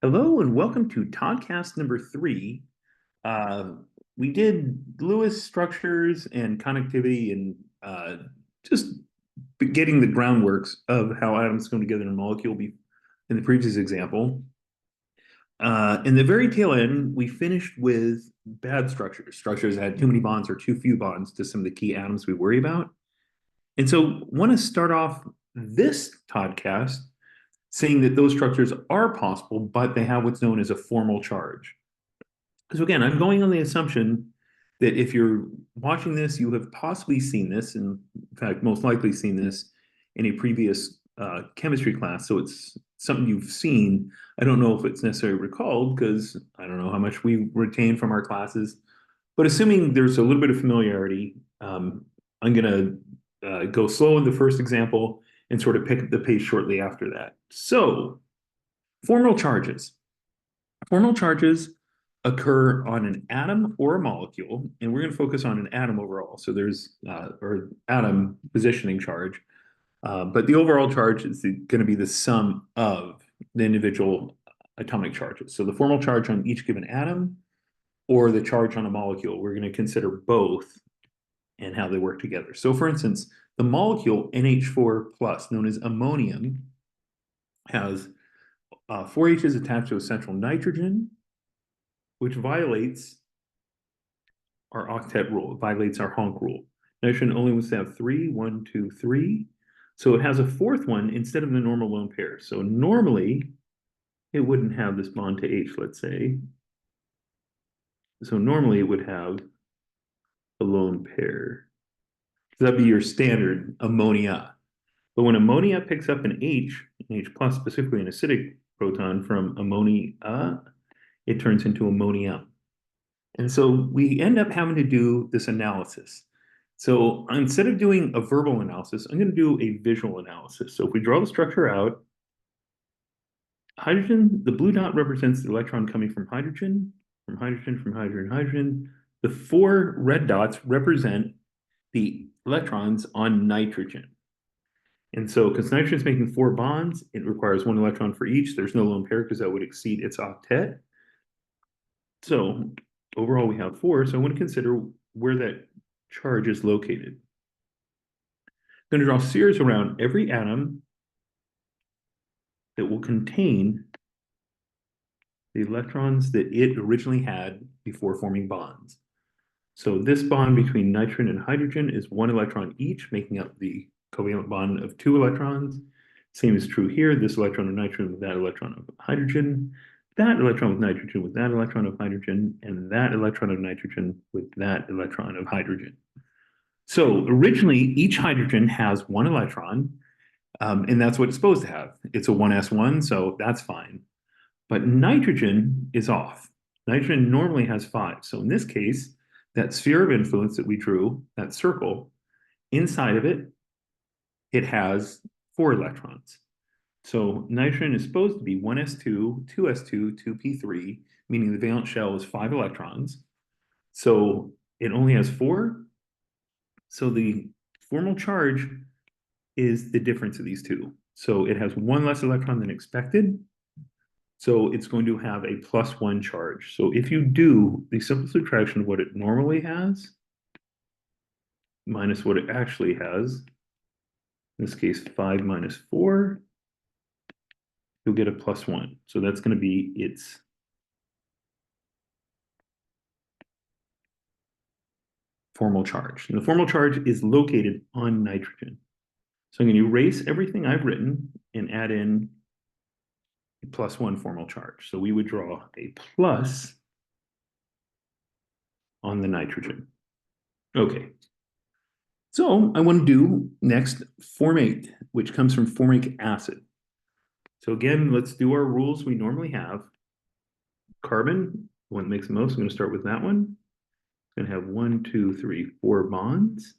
Hello and welcome to Toddcast number 3. Uh, we did Lewis structures and connectivity and just getting the groundworks of how atoms come together in a molecule in the previous example. In the very tail end, we finished with bad structures that had too many bonds or too few bonds to some of the key atoms we worry about. And so want to start off this podcast saying that those structures are possible, but they have what's known as a formal charge. So again, I'm going on the assumption that if you're watching this, you have possibly seen this, and in fact, most likely seen this in a previous chemistry class. So it's something you've seen. I don't know if it's necessarily recalled because I don't know how much we retain from our classes. But assuming there's a little bit of familiarity, I'm going to go slow in the first example and sort of pick up the pace shortly after that. So, formal charges. Formal charges occur on an atom or a molecule, and we're going to focus on an atom overall. So there's or atom positioning charge, but the overall charge is going to be the sum of the individual atomic charges. So the formal charge on each given atom or the charge on a molecule, we're going to consider both and how they work together. So for instance, the molecule NH4 plus, known as ammonium, has four H's attached to a central nitrogen, which violates our octet rule. It violates our honk rule. Nitrogen only wants to have three, one, two, three. So it has a fourth one instead of the normal lone pair. So normally it wouldn't have this bond to H, let's say. So normally it would have a lone pair. So that'd be your standard ammonia. But when ammonia picks up an H plus, specifically an acidic proton from ammonia, it turns into ammonium. And so we end up having to do this analysis. So instead of doing a verbal analysis, I'm going to do a visual analysis. So if we draw the structure out, hydrogen, the blue dot represents the electron coming from hydrogen, from hydrogen, from hydrogen, hydrogen. The four red dots represent the electrons on nitrogen. And so because nitrogen is making four bonds, it requires one electron for each. There's no lone pair because that would exceed its octet. So overall, we have four. So I want to consider where that charge is located. I'm going to draw spheres around every atom that will contain the electrons that it originally had before forming bonds. So this bond between nitrogen and hydrogen is one electron each, making up the covalent bond of two electrons. Same is true here. This electron of nitrogen with that electron of hydrogen, that electron with nitrogen with that electron of hydrogen, and that electron of nitrogen with that electron of hydrogen. So originally, each hydrogen has one electron, and that's what it's supposed to have. It's a 1s1, so that's fine. But nitrogen is off. Nitrogen normally has five. So in this case, that sphere of influence that we drew, that circle, inside of it, it has four electrons. So nitrogen is supposed to be 1s2, 2s2, 2p3, meaning the valence shell is five electrons. So it only has four. So the formal charge is the difference of these two. So it has one less electron than expected. So it's going to have a +1 charge. So if you do the simple subtraction of what it normally has minus what it actually has, in this case, 5 minus 4, you'll get a +1. So that's going to be its formal charge. And the formal charge is located on nitrogen. So I'm going to erase everything I've written and add in a +1 formal charge. So we would draw a plus on the nitrogen. Okay. So I want to do next formate, which comes from formic acid. So again, let's do our rules we normally have. Carbon, one that makes the most, I'm going to start with that one. It's going to have 1, 2, 3, 4 bonds.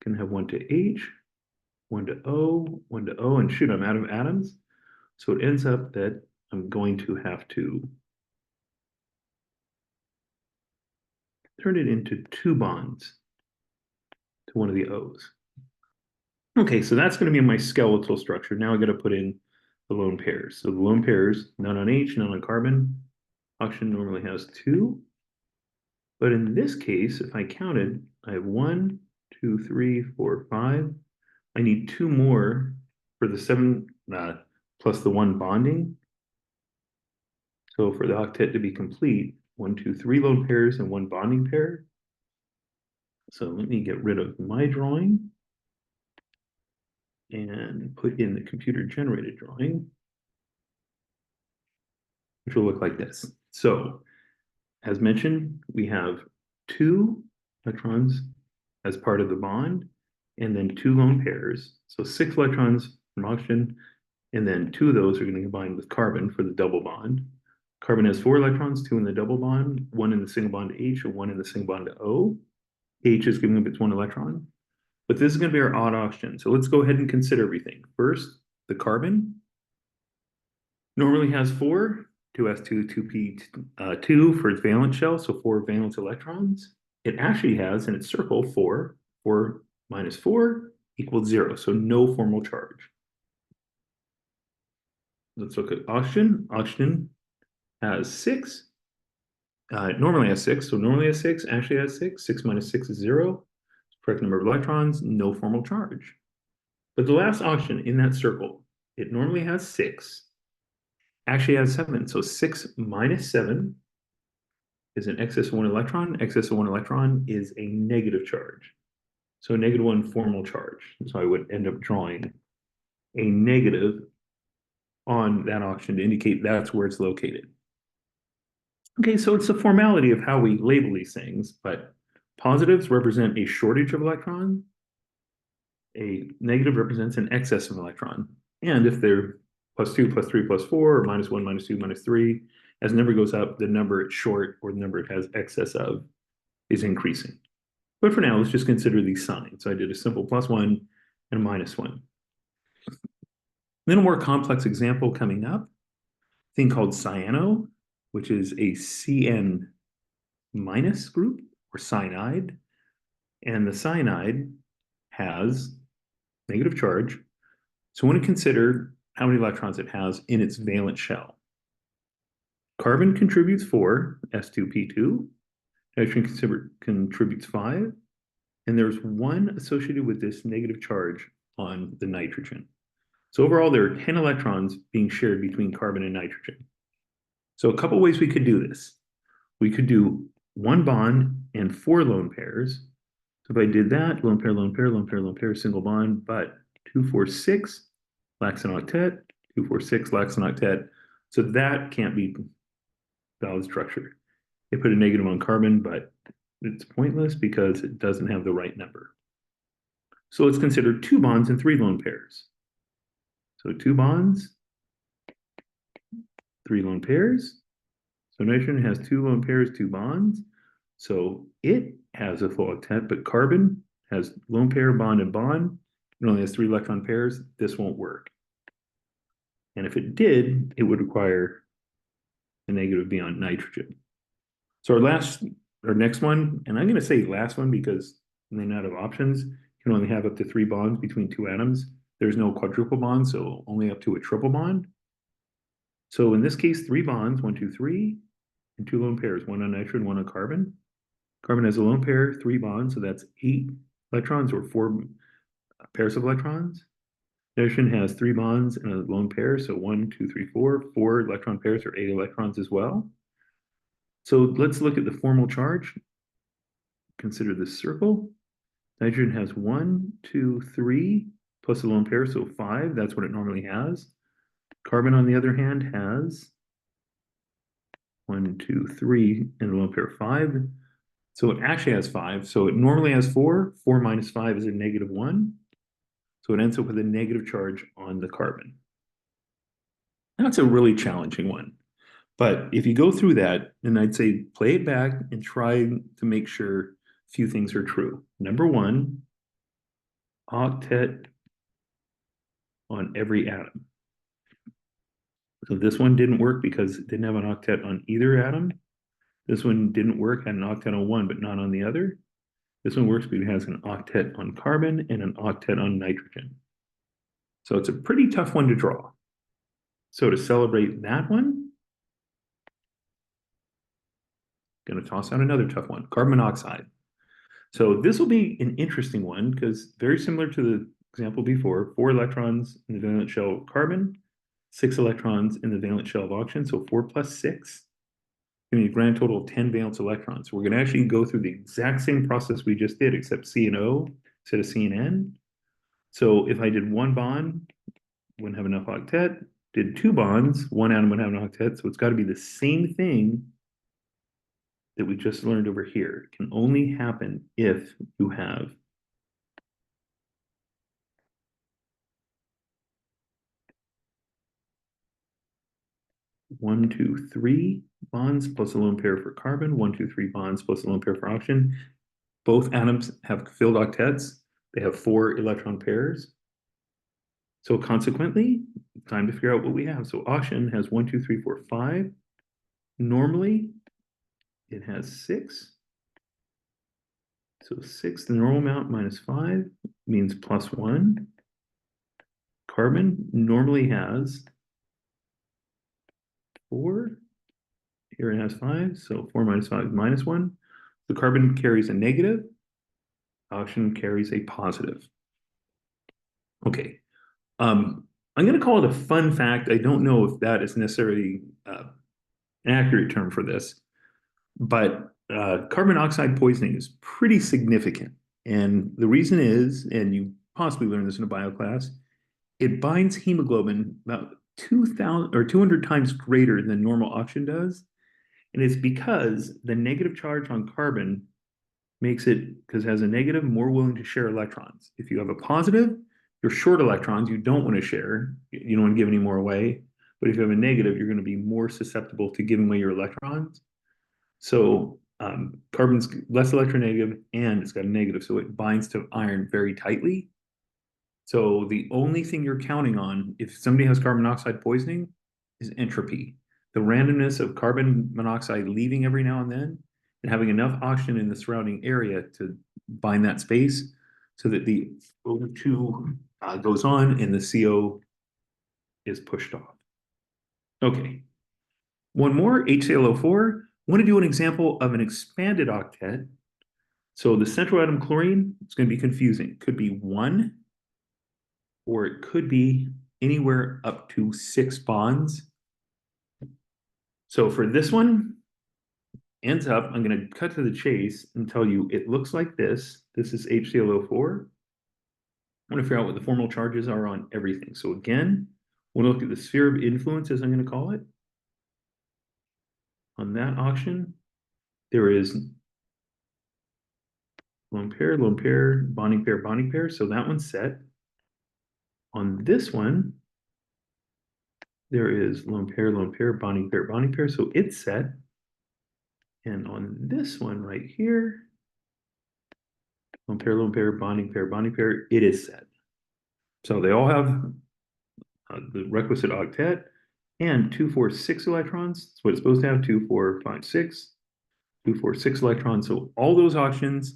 Going to have one to H, one to O, one to O, and shoot, I'm out of atoms. So it ends up that I'm going to have to turn it into two bonds to one of the O's. Okay, so that's going to be my skeletal structure. Now I got to put in the lone pairs. So the lone pairs, none on H, none on carbon. Oxygen normally has two. But in this case, if I counted, I have 1, 2, 3, 4, 5. I need two more for the 7 plus the one bonding. So for the octet to be complete, 1, 2, 3 lone pairs and one bonding pair. So let me get rid of my drawing and put in the computer generated drawing, which will look like this. So as mentioned, we have two electrons as part of the bond, and then two lone pairs. So 6 electrons from oxygen, and then 2 of those are going to combine with carbon for the double bond. Carbon has 4 electrons, 2 in the double bond, 1 in the single bond to H, and 1 in the single bond to O. H is giving up its 1 electron. But this is going to be our odd oxygen. So let's go ahead and consider everything. First, the carbon normally has 4, 2s2, 2p2 for its valence shell, so 4 valence electrons. It actually has in its circle 4. 4 minus 4 equals 0, so no formal charge. Let's look at oxygen. Oxygen has 6. Normally has 6, so normally has 6, actually has 6. 6 minus 6 is 0. Correct number of electrons, no formal charge. But the last oxygen in that circle, it normally has 6, actually has 7. So 6 minus 7 is an excess of 1 electron. Excess of 1 electron is a negative charge. So a -1 formal charge. So I would end up drawing a negative on that oxygen to indicate that's where it's located. Okay, so it's the formality of how we label these things, but positives represent a shortage of electron. A negative represents an excess of an electron. And if they're +2, +3, +4, or -1, -2, -3, as the number goes up, the number it's short or the number it has excess of is increasing. But for now, let's just consider these signs. So I did a simple +1 and a -1. Then a more complex example coming up, a thing called cyano, which is a CN- group or cyanide. And the cyanide has negative charge. So I want to consider how many electrons it has in its valence shell. Carbon contributes 4, S2P2. Nitrogen contributes 5. And there's 1 associated with this negative charge on the nitrogen. So overall, there are 10 electrons being shared between carbon and nitrogen. So a couple ways we could do this. We could do 1 bond and 4 lone pairs. So if I did that, lone pair, lone pair, lone pair, lone pair, single bond, but 2, 4, 6 lacks an octet, 2, 4, 6 lacks an octet. So that can't be valid structure. They put a negative on carbon, but it's pointless because it doesn't have the right number. So let's consider 2 bonds and 3 lone pairs. So 2 bonds, 3 lone pairs. So nitrogen has 2 lone pairs, 2 bonds. So it has a full octet, but carbon has lone pair, bond, and bond. It only has 3 electron pairs. This won't work. And if it did, it would require a negative beyond nitrogen. So our next one, and I'm going to say last one because they not have options, you can only have up to 3 bonds between 2 atoms. There's no quadruple bond, so only up to a triple bond. So in this case, 3 bonds, 1, 2, 3, and 2 lone pairs, 1 on nitrogen, 1 on carbon. Carbon has a lone pair, 3 bonds, so that's 8 electrons or 4 pairs of electrons. Nitrogen has 3 bonds and a lone pair, so 1, 2, 3, 4. 4 electron pairs are 8 electrons as well. So let's look at the formal charge. Consider this circle. Nitrogen has 1, 2, 3, plus a lone pair, so 5. That's what it normally has. Carbon, on the other hand, has 1, 2, 3, and a lone pair 5. So it actually has 5. So it normally has 4. 4 minus 5 is a -1. So it ends up with a negative charge on the carbon. That's a really challenging one. But if you go through that, and I'd say play it back and try to make sure a few things are true. Number 1, octet on every atom. So this one didn't work because it didn't have an octet on either atom. This one didn't work, had an octet on one, but not on the other. This one works because it has an octet on carbon and an octet on nitrogen. So it's a pretty tough one to draw. So to celebrate that one, going to toss out another tough one, carbon monoxide. So this will be an interesting one because very similar to the example before, 4 electrons in the valence shell of carbon, 6 electrons in the valence shell of oxygen. So 4 plus 6, giving you a grand total of 10 valence electrons. So we're going to actually go through the exact same process we just did, except C and O instead of C and N. So if I did one bond, wouldn't have enough octet. Did 2 bonds, one atom would have an octet. So it's got to be the same thing that we just learned over here. It can only happen if you have one, two, 3 bonds plus a lone pair for carbon, 1, 2, 3 bonds plus a lone pair for oxygen. Both atoms have filled octets. They have 4 electron pairs. So consequently, time to figure out what we have. So oxygen has 1, 2, 3, 4, 5. Normally, it has 6. So 6, the normal amount minus 5 means plus 1. Carbon normally has 4. Here it has 5. So 4 minus 5 is minus 1. The carbon carries a negative. Oxygen carries a positive. Okay. I'm going to call it a fun fact. I don't know if that is necessarily an accurate term for this, but carbon monoxide poisoning is pretty significant. And the reason is, and you possibly learned this in a bio class, it binds hemoglobin about 2,000 or 200 times greater than normal oxygen does. And it's because the negative charge on carbon makes it, because it has a negative, more willing to share electrons. If you have a positive, you're short electrons, you don't want to share, you don't want to give any more away. But if you have a negative, you're going to be more susceptible to giving away your electrons. So carbon's less electronegative and it's got a negative, so it binds to iron very tightly. So the only thing you're counting on if somebody has carbon monoxide poisoning is entropy. The randomness of carbon monoxide leaving every now and then and having enough oxygen in the surrounding area to bind that space so that the O2 goes on and the CO is pushed off. Okay, one more, HClO4. I want to do an example of an expanded octet. So the central atom chlorine, it's going to be confusing. It could be 1, or it could be anywhere up to 6 bonds. So for this one, ends up, I'm going to cut to the chase and tell you it looks like this. This is HClO4. I want to figure out what the formal charges are on everything. So again, we'll look at the sphere of influence, as I'm going to call it. On that oxygen, there is lone pair, bonding pair, bonding pair. So that one's set. On this one, there is lone pair, bonding pair, bonding pair. So it's set. And on this one right here, lone pair, bonding pair, bonding pair, it is set. So they all have the requisite octet and 2, 4, 6 electrons. That's what it's supposed to have, 2, 4, 5, 6. 2, 4, 6 electrons. So all those oxygens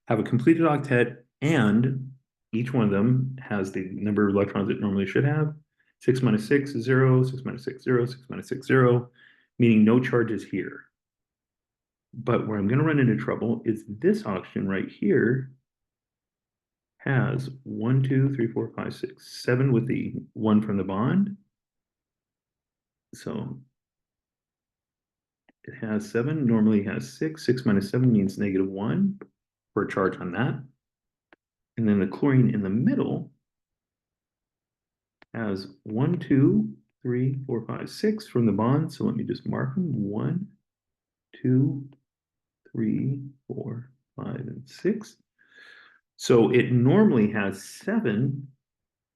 have a completed octet, and each one of them has the number of electrons it normally should have. 6 minus 6 is 0, 6 minus 6, 0, 6 minus 6, 0, meaning no charges here. But where I'm going to run into trouble is this oxygen right here has 1, 2, 3, 4, 5, 6, 7 with the 1 from the bond. So it has 7, normally it has 6. 6 minus 7 means -1 for a charge on that. And then the chlorine in the middle has 1, 2, 3, 4, 5, 6 from the bond. So let me just mark them. 1, 2, 3, 4, 5, and 6. So it normally has 7,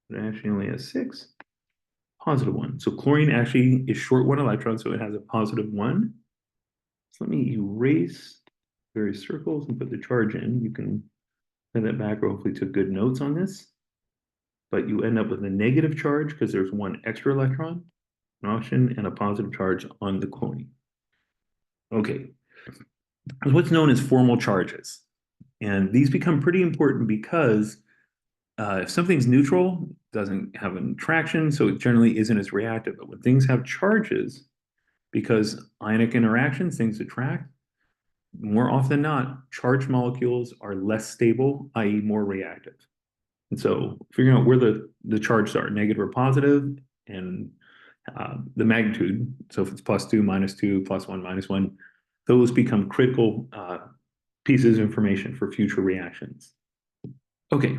but it actually only has 6. Positive 1. So chlorine actually is short 1 electron, so it has a positive 1. So let me erase various circles and put the charge in. You can send that back, or hopefully took good notes on this. But you end up with a negative charge because there's 1 extra electron, an oxygen, and a positive charge on the chlorine. Okay, what's known as formal charges. And these become pretty important because If something's neutral, it doesn't have an attraction, so it generally isn't as reactive. But when things have charges, because ionic interactions, things attract, more often than not, charged molecules are less stable, i.e., more reactive. And so figuring out where the charges are, negative or positive, and the magnitude, so if it's +2, -2, +1, -1, those become critical pieces of information for future reactions. Okay,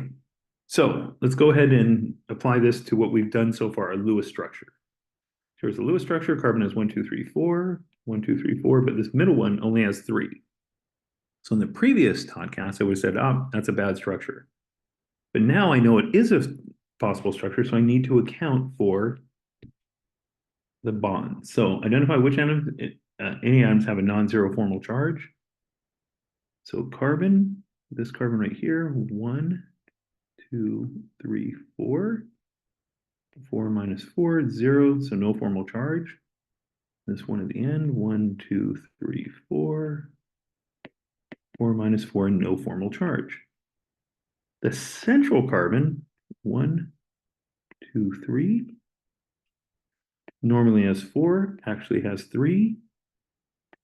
so let's go ahead and apply this to what we've done so far, a Lewis structure. Here's the Lewis structure. Carbon has 1, 2, 3, 4, 1, 2, 3, 4, but this middle one only has 3. So in the previous Toddcast, I would have said, oh, that's a bad structure. But now I know it is a possible structure, so I need to account for the bond. So identify which atoms, any atoms have a non-zero formal charge. So carbon, this carbon right here, 1, 2, 3, 4. 4 minus 4, 0, so no formal charge. This one at the end, 1, 2, 3, 4. 4 minus 4, no formal charge. The central carbon, 1, 2, 3, normally has 4, actually has 3,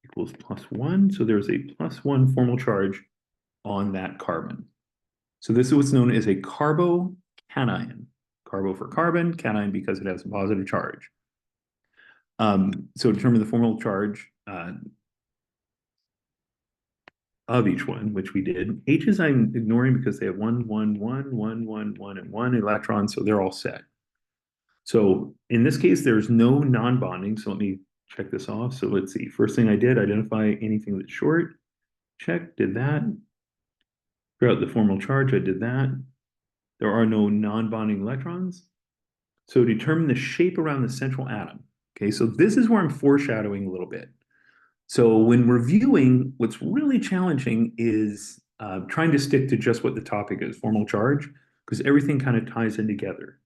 equals +1. So there's a +1 formal charge on that carbon. So this is what's known as a carbocation. Carbo for carbon, cation because it has a positive charge. So determine the formal charge of each one, which we did. H's I'm ignoring because they have 1, 1, 1, 1, 1, 1, and 1 electrons, so they're all set. So in this case, there's no non-bonding, so let me check this off. So let's see. First thing I did, identify anything that's short. Check, did that. Figure out the formal charge, I did that. There are no non-bonding electrons. So determine the shape around the central atom. Okay, so this is where I'm foreshadowing a little bit. So when reviewing, what's really challenging is trying to stick to just what the topic is, formal charge, because everything kind of ties in together.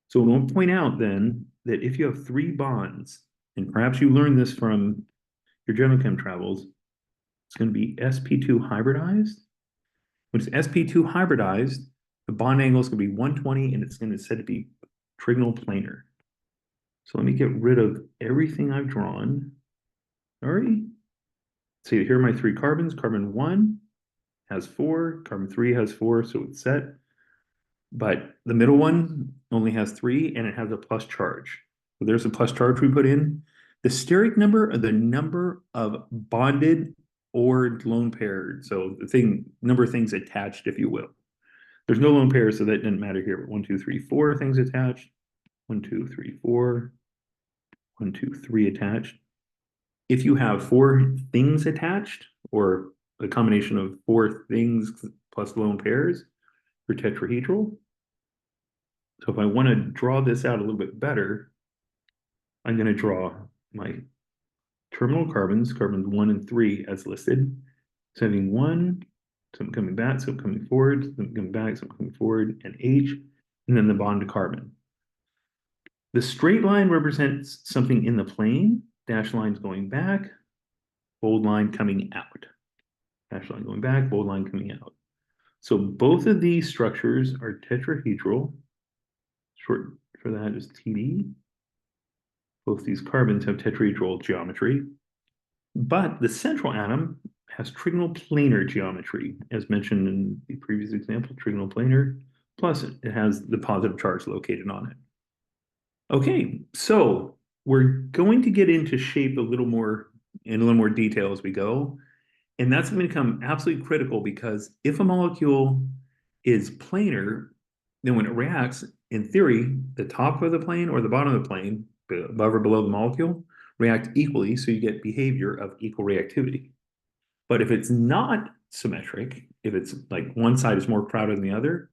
So I want to point out then that if you have 3 bonds, and perhaps you learned this from your general chem travels, it's going to be sp2 hybridized. When it's sp2 hybridized, the bond angle is going to be 120, and it's going to said to be trigonal planar. So let me get rid of everything I've drawn. Sorry. See, here are my 3 carbons. Carbon 1 has 4, carbon 3 has 4, so it's set. But the middle one only has 3, and it has a plus charge. So there's a plus charge we put in. The steric number, or the number of bonded or lone paired, so the number of things attached, if you will. There's no lone pairs, so that didn't matter here. But 1, 2, 3, 4 things attached. 1, 2, 3, 4. 1, 2, 3 attached. If you have 4 things attached, or a combination of 4 things plus lone pairs, you're tetrahedral. So if I want to draw this out a little bit better, I'm going to draw my terminal carbons, carbons 1 and 3 as listed. Sending 1, some coming back, some coming forward, some coming back, some coming forward, and H, and then the bond to carbon. The straight line represents something in the plane, dashed lines going back, bold line coming out. Dashed line going back, bold line coming out. So both of these structures are tetrahedral. Short for that is TD. Both these carbons have tetrahedral geometry. But the central atom has trigonal planar geometry, as mentioned in the previous example, trigonal planar, plus it has the positive charge located on it. Okay, so we're going to get into shape a little more in a little more detail as we go. And that's going to become absolutely critical because if a molecule is planar, then when it reacts, in theory, the top of the plane or the bottom of the plane, above or below the molecule, react equally, so you get behavior of equal reactivity. But if it's not symmetric, if it's like one side is more crowded than the other,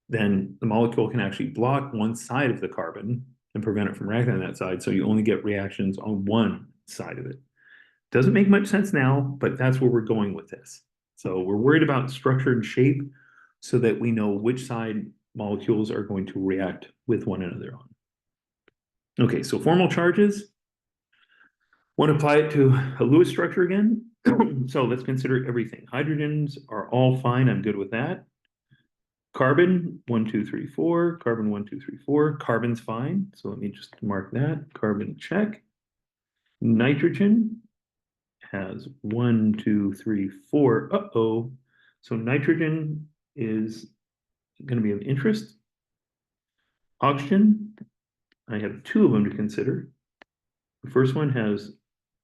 then the molecule can actually block one side of the carbon and prevent it from reacting on that side. So you only get reactions on one side of it. Doesn't make much sense now, but that's where we're going with this. So we're worried about structure and shape so that we know which side molecules are going to react with one another on. Okay, so formal charges. Want to apply it to a Lewis structure again? So let's consider everything. Hydrogens are all fine. I'm good with that. Carbon, 1, 2, 3, 4. Carbon, 1, 2, 3, 4. Carbon's fine. So let me just mark that. Carbon, check. Nitrogen has 1, 2, 3, 4. Uh-oh. So nitrogen is going to be of interest. Oxygen, I have two of them to consider. The first one has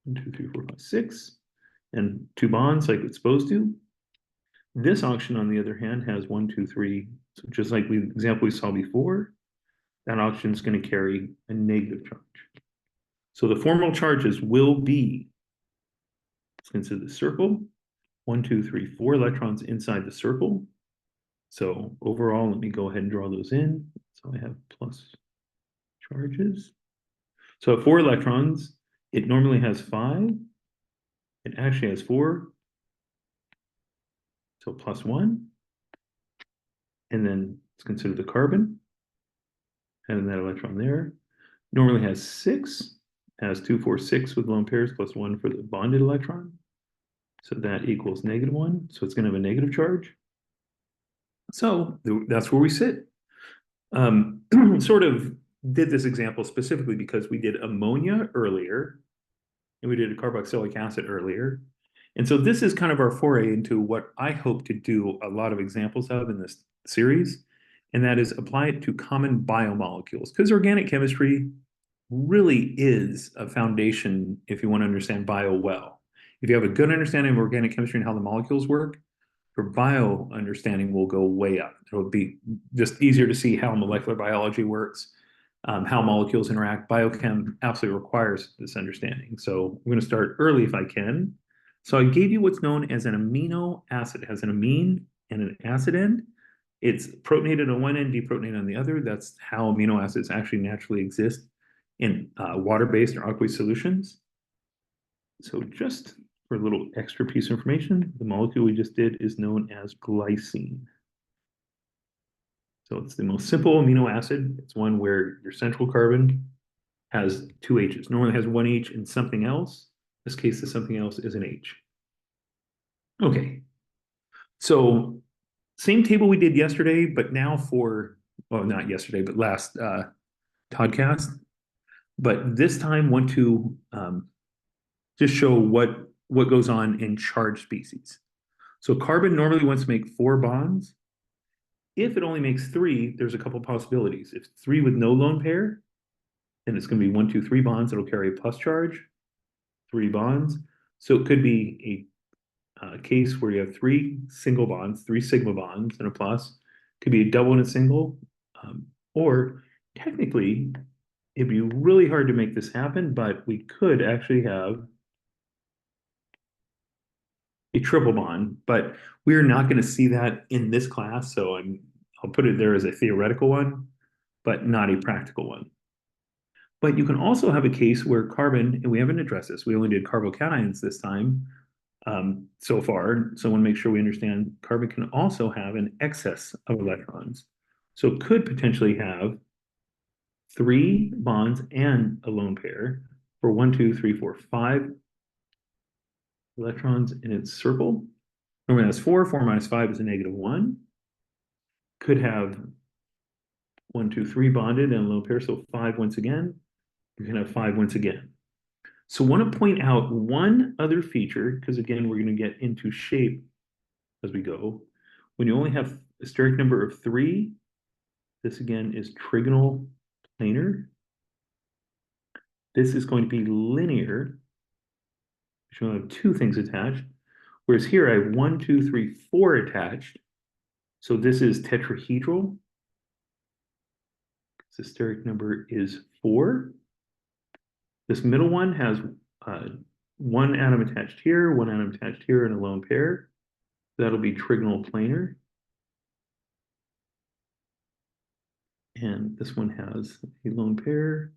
1, 2, 3, 4, 5, 6, and two bonds like it's supposed to. This oxygen, on the other hand, has 1, 2, 3. So just like the example we saw before, that oxygen is going to carry a negative charge. So the formal charges will be, let's consider the circle, 1, 2, 3, 4 electrons inside the circle. So overall, let me go ahead and draw those in. So I have plus charges. So 4 electrons, it normally has 5. It actually has 4. So plus 1. And then let's consider the carbon. Having that electron there. Normally has 6. Has 2, 4, 6 with lone pairs plus 1 for the bonded electron. So that equals -1. So it's going to have a negative charge. So that's where we sit. Sort of did this example specifically because we did ammonia earlier and we did a carboxylic acid earlier. And so this is kind of our foray into what I hope to do a lot of examples of in this series, and that is apply it to common biomolecules, because organic chemistry really is a foundation if you want to understand bio well. If you have a good understanding of organic chemistry and how the molecules work, your bio understanding will go way up. It'll be just easier to see how molecular biology works, how molecules interact. Biochem absolutely requires this understanding. So I'm going to start early if I can. So I gave you what's known as an amino acid. It has an amine and an acid end. It's protonated on one end, deprotonated on the other. That's how amino acids actually naturally exist in water-based or aqueous solutions. So just for a little extra piece of information, the molecule we just did is known as glycine. So it's the most simple amino acid. It's one where your central carbon has two H's. Normally has one H and something else. In this case, the something else is an H. Okay. So same table we did yesterday, but now for, well, not yesterday, but last Toddcast. But this time want to just show what goes on in charged species. So carbon normally wants to make 4 bonds. If it only makes 3, there's a couple possibilities. If 3 with no lone pair, then it's going to be 1, 2, 3 bonds. It'll carry a plus charge, 3 bonds. So it could be a case where you have 3 single bonds, 3 sigma bonds and a plus. Could be a double and a single. Or technically, it'd be really hard to make this happen, but we could actually have a triple bond, but we're not going to see that in this class. So I'll put it there as a theoretical one, but not a practical one. But you can also have a case where carbon, and we haven't addressed this, we only did carbocations this time so far. So I want to make sure we understand carbon can also have an excess of electrons. So it could potentially have 3 bonds and a lone pair for 1, 2, 3, 4, 5 electrons in its circle. Normally that's 4. 4 minus 5 is a -1. Could have 1, 2, 3 bonded and a lone pair, so 5 once again. You can have 5 once again. So I want to point out one other feature, because again, we're going to get into shape as we go. When you only have a steric number of 3, this again is trigonal planar. This is going to be linear. So I have 2 things attached. Whereas here I have 1, 2, 3, 4 attached. So this is tetrahedral. The steric number is 4. This middle one has 1 atom attached here, 1 atom attached here, and a lone pair. That'll be trigonal planar. And this one has a lone pair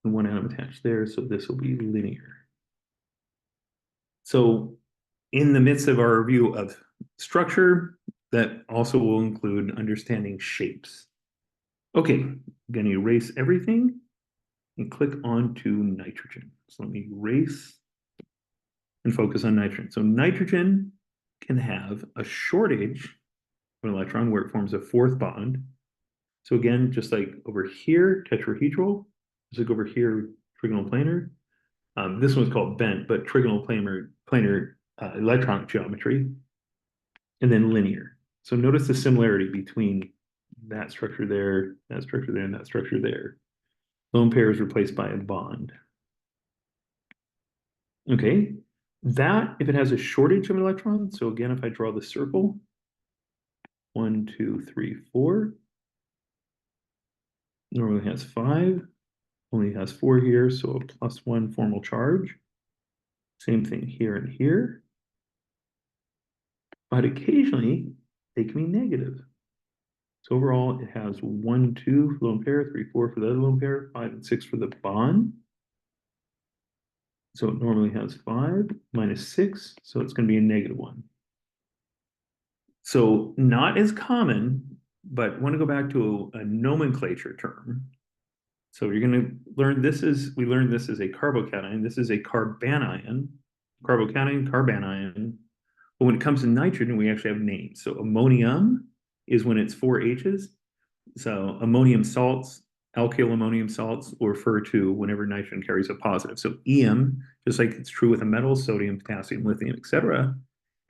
and 1 atom attached there, so this will be linear. So in the midst of our review of structure, that also will include understanding shapes. Okay, I'm going to erase everything and click on to nitrogen. So let me erase and focus on nitrogen. So nitrogen can have a shortage of an electron where it forms a fourth bond. So again, just like over here, tetrahedral, just like over here, trigonal planar. This one's called bent, but trigonal planar electronic geometry, and then linear. So notice the similarity between that structure there, and that structure there. Lone pair is replaced by a bond. Okay, that if it has a shortage of an electron, so again, if I draw the circle, 1, 2, 3, 4, normally has 5, only has 4 here, so a +1 formal charge. Same thing here and here. But occasionally they can be negative. So overall, it has 1, 2 for the lone pair, 3, 4 for the other lone pair, 5 and 6 for the bond. So it normally has 5 minus 6, so it's going to be a -1. So not as common, but want to go back to a nomenclature term. So you're going to learn we learned this is a carbocation. This is a carbanion, carbocation, carbanion. But when it comes to nitrogen, we actually have names. So ammonium is when it's 4 H's. So ammonium salts, alkyl ammonium salts will refer to whenever nitrogen carries a positive. So EM, just like it's true with a metal, sodium, potassium, lithium, etc.,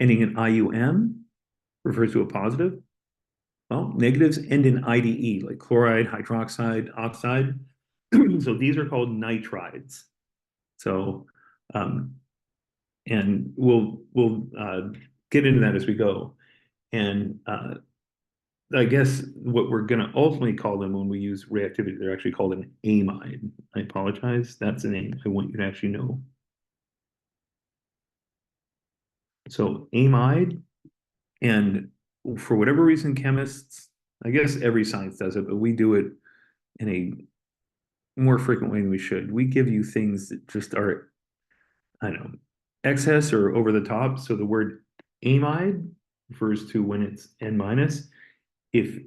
ending in IUM refers to a positive. Well, negatives end in IDE, like chloride, hydroxide, oxide. So these are called nitrides. So, and we'll get into that as we go. And I guess what we're going to ultimately call them when we use reactivity, they're actually called an amide. I apologize. That's a name I want you to actually know. So amide, and for whatever reason, chemists, I guess every science does it, but we do it in a more frequent way than we should. We give you things that just are, I don't know, excess or over the top. So the word amide refers to when it's N minus. If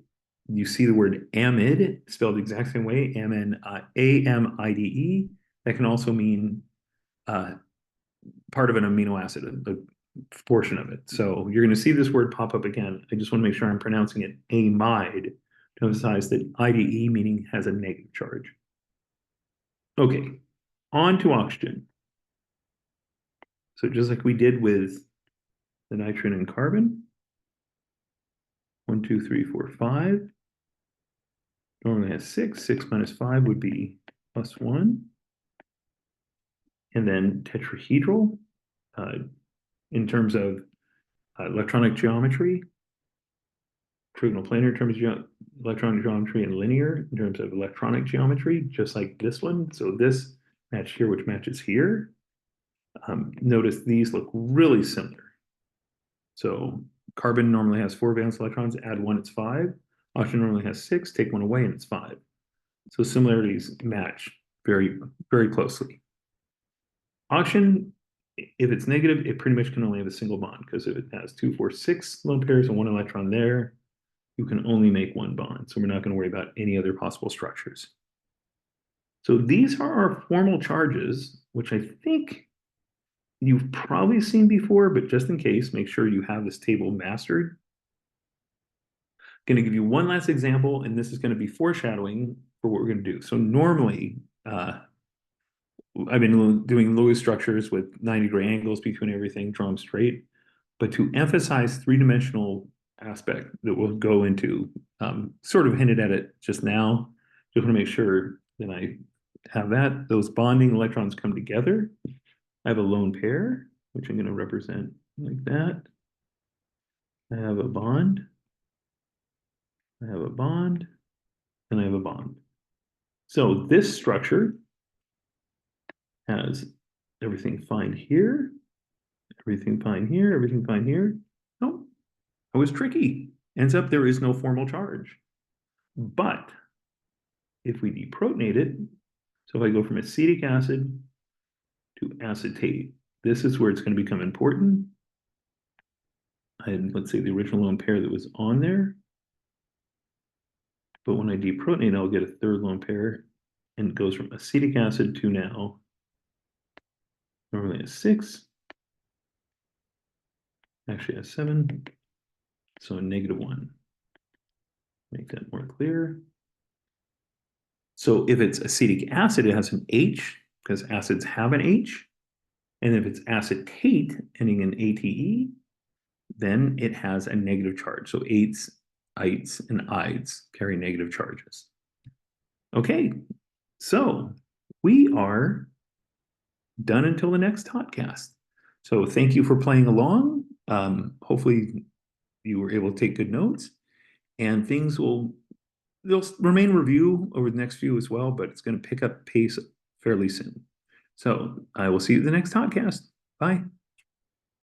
you see the word amide spelled the exact same way, AMIDE, that can also mean part of an amino acid, a portion of it. So you're going to see this word pop up again. I just want to make sure I'm pronouncing it amide to emphasize that IDE meaning has a negative charge. Okay, on to oxygen. So just like we did with the nitrogen and carbon, 1, 2, 3, 4, 5. Normally has 6. 6 minus 5 would be +1. And then tetrahedral, in terms of electronic geometry, trigonal planar in terms of electronic geometry, and linear in terms of electronic geometry, just like this one. So this match here, which matches here. Notice these look really similar. So carbon normally has 4 valence electrons, add 1, it's 5. Oxygen normally has 6, take 1 away, and it's 5. So similarities match very, very closely. Oxygen, if it's negative, it pretty much can only have a single bond, because if it has 2, 4, 6 lone pairs and 1 electron there, you can only make 1 bond. So we're not going to worry about any other possible structures. So these are our formal charges, which I think you've probably seen before, but just in case, make sure you have this table mastered. Going to give you one last example, and this is going to be foreshadowing for what we're going to do. So normally, I've been doing Lewis structures with 90-degree angles between everything, draw them straight. But to emphasize three-dimensional aspect that we'll go into, sort of hinted at it just now, just want to make sure that I have that. Those bonding electrons come together. I have a lone pair, which I'm going to represent like that. I have a bond. I have a bond. And I have a bond. So this structure has everything fine here, everything fine here, everything fine here. Oh, I was tricky. Ends up there is no formal charge. But if we deprotonate it, so if I go from acetic acid to acetate, this is where it's going to become important. I had, let's say, the original lone pair that was on there. But when I deprotonate, I'll get a third lone pair, and it goes from acetic acid to now normally a 6, actually a 7, so a -1. Make that more clear. So if it's acetic acid, it has an H because acids have an H. And if it's acetate ending in ATE, then it has a negative charge. So ates, ites, and ides carry negative charges. Okay, so we are done until the next podcast. So thank you for playing along. Hopefully you were able to take good notes, and they'll remain review over the next few as well, but it's going to pick up pace fairly soon. So I will see you at the next podcast. Bye.